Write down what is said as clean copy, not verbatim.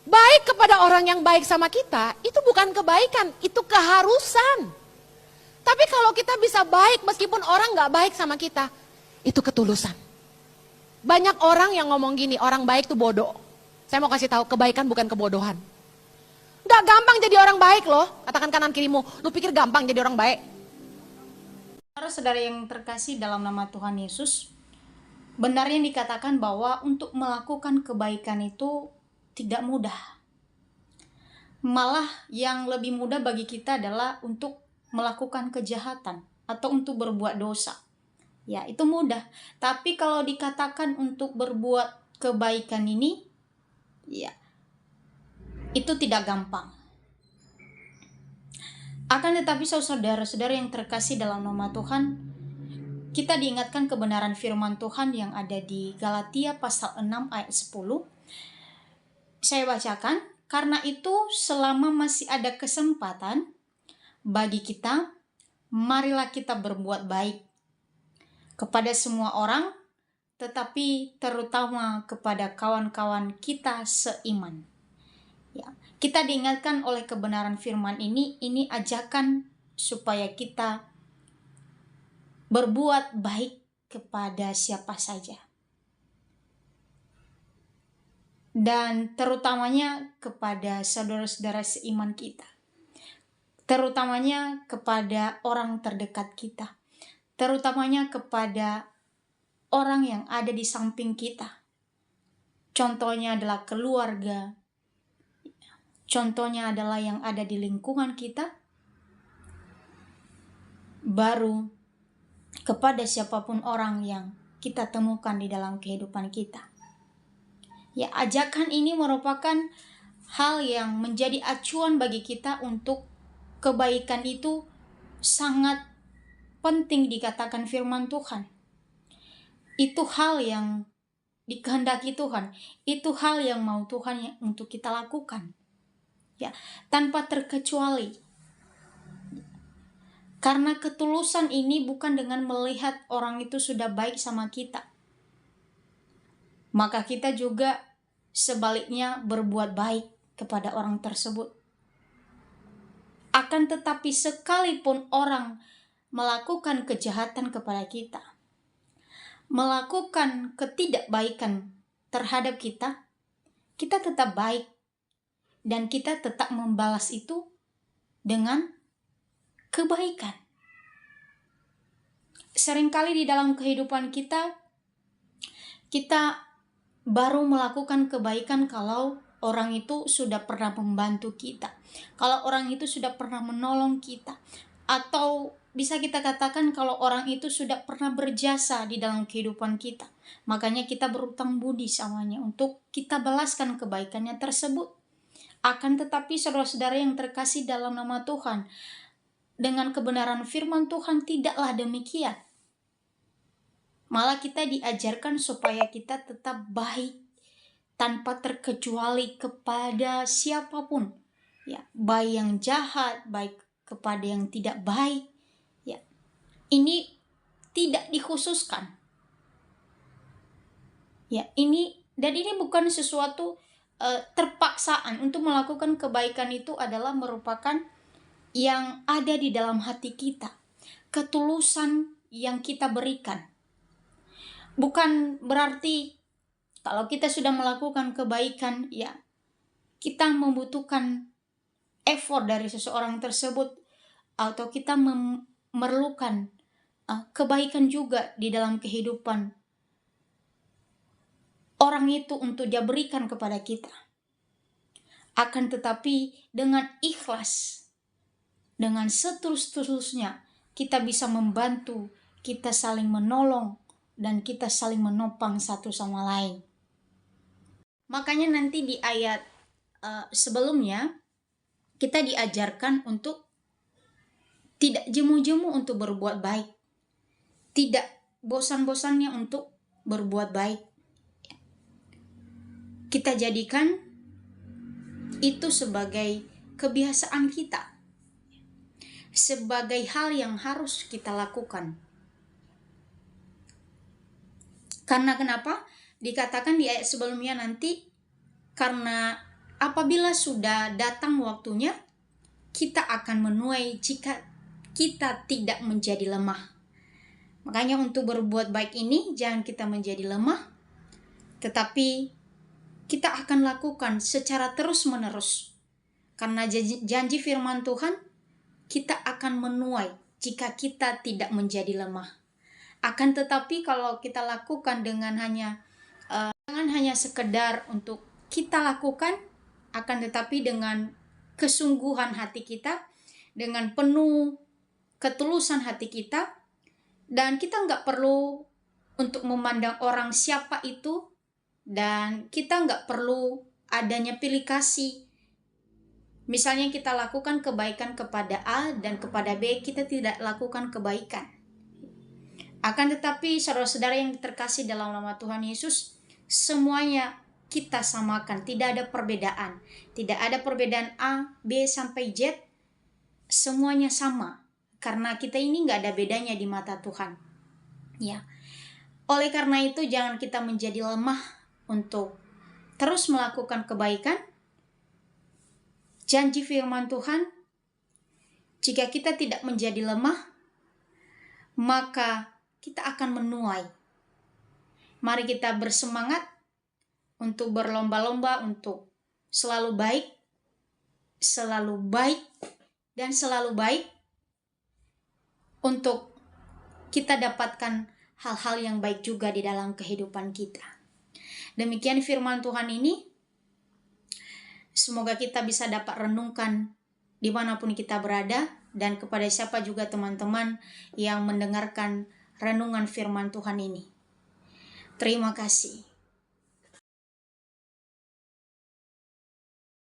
Baik kepada orang yang baik sama kita, itu bukan kebaikan, itu keharusan. Tapi kalau kita bisa baik meskipun orang gak baik sama kita, itu ketulusan. Banyak orang yang ngomong gini, orang baik tuh bodoh. Saya mau kasih tahu, kebaikan bukan kebodohan. Gak gampang jadi orang baik loh. Katakan kanan kirimu, lu pikir gampang jadi orang baik? Saudara-saudara yang terkasih dalam nama Tuhan Yesus, benarnya dikatakan bahwa untuk melakukan kebaikan itu tidak mudah. Malah yang lebih mudah bagi kita adalah untuk melakukan kejahatan atau untuk berbuat dosa. Ya, itu mudah. Tapi kalau dikatakan untuk berbuat kebaikan ini, ya, itu tidak gampang. Akan tetapi saudara-saudara yang terkasih dalam nama Tuhan, kita diingatkan kebenaran firman Tuhan yang ada di Galatia pasal 6 ayat 10. Saya bacakan, karena itu selama masih ada kesempatan bagi kita, marilah kita berbuat baik kepada semua orang, tetapi terutama kepada kawan-kawan kita seiman. Ya, kita diingatkan oleh kebenaran firman ini ajakan supaya kita berbuat baik kepada siapa saja. Dan terutamanya kepada saudara-saudara seiman kita. Terutamanya kepada orang terdekat kita. Terutamanya kepada orang yang ada di samping kita. Contohnya adalah keluarga. Contohnya adalah yang ada di lingkungan kita. Baru kepada siapapun orang yang kita temukan di dalam kehidupan kita. Ya, ajakan ini merupakan hal yang menjadi acuan bagi kita untuk kebaikan itu sangat penting dikatakan firman Tuhan. Itu hal yang dikehendaki Tuhan. Itu hal yang mau Tuhan untuk kita lakukan. Ya, tanpa terkecuali. Karena ketulusan ini bukan dengan melihat orang itu sudah baik sama kita. Maka kita juga sebaliknya berbuat baik kepada orang tersebut. Akan tetapi sekalipun orang melakukan kejahatan kepada kita, melakukan ketidakbaikan terhadap kita, kita tetap baik dan kita tetap membalas itu dengan kebaikan. Seringkali di dalam kehidupan kita baru melakukan kebaikan kalau orang itu sudah pernah membantu kita, kalau orang itu sudah pernah menolong kita, atau bisa kita katakan kalau orang itu sudah pernah berjasa di dalam kehidupan kita. Makanya kita berutang budi samanya untuk kita balaskan kebaikannya tersebut. Akan tetapi saudara-saudara yang terkasih dalam nama Tuhan, dengan kebenaran firman Tuhan tidaklah demikian. Malah kita diajarkan supaya kita tetap baik tanpa terkecuali kepada siapapun. Ya, baik yang jahat, baik kepada yang tidak baik. Ya, ini tidak dikhususkan. Ya, ini bukan sesuatu terpaksaan. Untuk melakukan kebaikan itu adalah merupakan yang ada di dalam hati kita, ketulusan yang kita berikan. Bukan berarti kalau kita sudah melakukan kebaikan, ya kita membutuhkan effort dari seseorang tersebut, atau kita memerlukan kebaikan juga di dalam kehidupan orang itu untuk dia berikan kepada kita. Akan tetapi dengan ikhlas, dengan setulus-tulusnya, kita bisa membantu, kita saling menolong, dan kita saling menopang satu sama lain. Makanya nanti di ayat sebelumnya, kita diajarkan untuk tidak jemu-jemu untuk berbuat baik. Tidak bosan-bosannya untuk berbuat baik. Kita jadikan itu sebagai kebiasaan kita. Sebagai hal yang harus kita lakukan. Karena kenapa? Dikatakan di ayat sebelumnya nanti, karena apabila sudah datang waktunya, kita akan menuai jika kita tidak menjadi lemah. Makanya untuk berbuat baik ini jangan kita menjadi lemah, tetapi kita akan lakukan secara terus-menerus. Karena janji firman Tuhan, kita akan menuai jika kita tidak menjadi lemah. Akan tetapi kalau kita lakukan dengan jangan hanya sekedar untuk kita lakukan, akan tetapi dengan kesungguhan hati kita, dengan penuh ketulusan hati kita, dan kita nggak perlu untuk memandang orang siapa itu, dan kita nggak perlu adanya pilih kasih. Misalnya kita lakukan kebaikan kepada A dan kepada B, kita tidak lakukan kebaikan. Akan tetapi saudara-saudara yang terkasih dalam nama Tuhan Yesus, semuanya kita samakan, tidak ada perbedaan. Tidak ada perbedaan A, B sampai Z, semuanya sama. Karena kita ini nggak ada bedanya di mata Tuhan. Ya. Oleh karena itu jangan kita menjadi lemah untuk terus melakukan kebaikan. Janji firman Tuhan, jika kita tidak menjadi lemah, maka kita akan menuai. Mari kita bersemangat untuk berlomba-lomba untuk selalu baik, dan selalu baik, untuk kita dapatkan hal-hal yang baik juga di dalam kehidupan kita. Demikian firman Tuhan ini. Semoga kita bisa dapat renungkan dimanapun kita berada, dan kepada siapa juga teman-teman yang mendengarkan renungan firman Tuhan ini. Terima kasih.